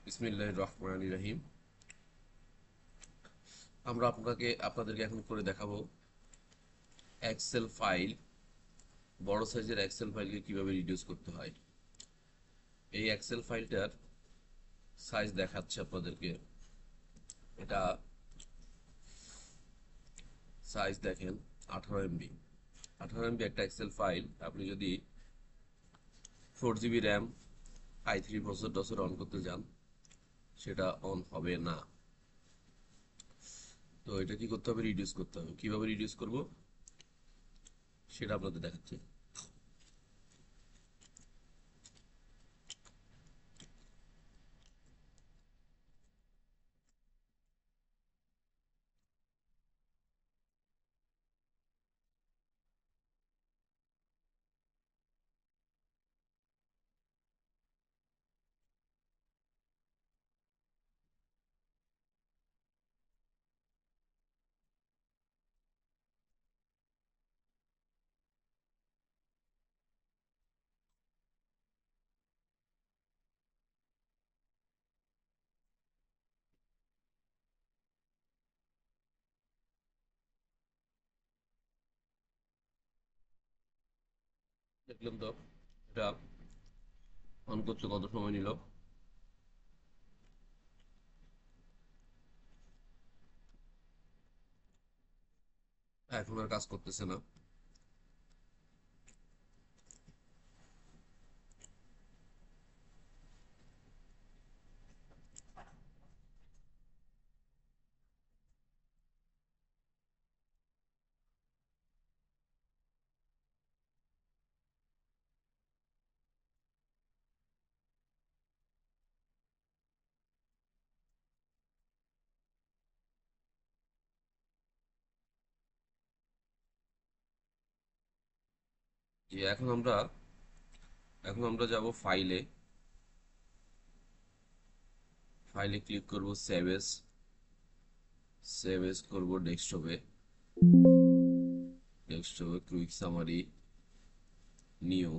বিসমিল্লাহির রহমানির রহিম। আমরা আপনাদেরকে এখন করে দেখাবো এক্সেল ফাইল, বড় সাইজের এক্সেল ফাইলকে কিভাবে রিডিউস করতে হয়। এই এক্সেল ফাইলটার সাইজ দেখাচ্ছে আপনাদেরকে। এটা সাইজ দেখেন, 18 MB। 18 MB একটা এক্সেল ফাইল। আপনি যদি 4 GB RAM i3 processor tussar on করতে যান, সেটা অন হবে না। তো এটা কি করতে হবে? রিডিউস করতে হবে। কিভাবে রিডিউস করব সেটা আপনাদের দেখাচ্ছি। দেখলাম তো এটা অন করতে কত সময় নিল। এখন আর কাজ করতেছে না। যে এখন আমরা যাব ফাইলে। ফাইলে ক্লিক করব, সেভ এস করব ডেস্কটপে। ডেস্কটপে কুইক সামারি, নিউ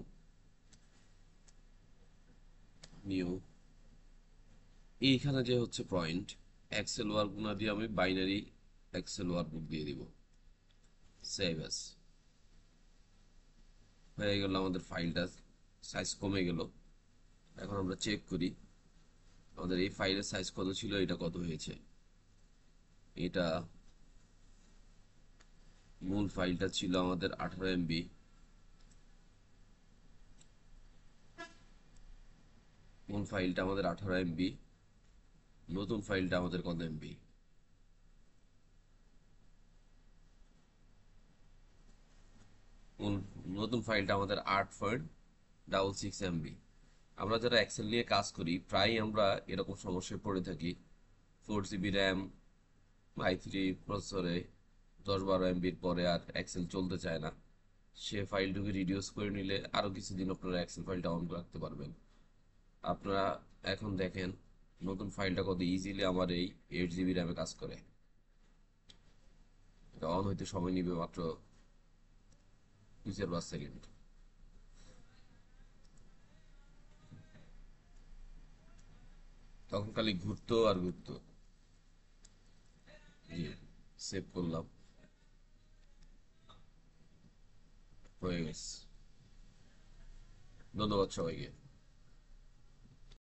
নিউ এইখানে যে হচ্ছে পয়েন্ট, এক্সেল ওয়ার্কবুক না দিয়ে আমি বাইনারি এক্সেল ওয়ার্কবুক দিয়ে দিব। সেভ এস হয়ে গেল। আমাদের ফাইলটা সাইজ কমে গেল। এখন আমরা চেক করি আমাদের এই ফাইলের সাইজ কত ছিল, এটা কত হয়েছে। এটা মূল ফাইলটা ছিল আমাদের 18 MB। মূল ফাইলটা আমাদের 18 MB। নতুন ফাইলটা আমাদের কত এমবি? নতুন ফাইলটা আমাদের 8.66 MB। আমরা যারা এক্সেল নিয়ে কাজ করি, প্রায় আমরা এরকম সমস্যায় পড়ে থাকি। 4 GB র্যাম i3 প্রসেসরে 10-12 MBর পরে আর এক্সেল চলতে চায় না। সে ফাইলটুকু রিডিউস করে নিলে আরো কিছুদিন আপনারা এক্সেল ফাইলটা অন রাখতে পারবেন। আপনারা এখন দেখেন নতুন ফাইলটা কত ইজিলি আমার এই 8 GB র্যামে কাজ করে। এটা অন হইতে সময় নিবে মাত্র 2-4 সেকেন্ড। তখন খালি ঘুরতো আর ঘুরতো। জি, সেভ করলাম, হয়ে গেছে। ধন্যবাদ সবাইকে।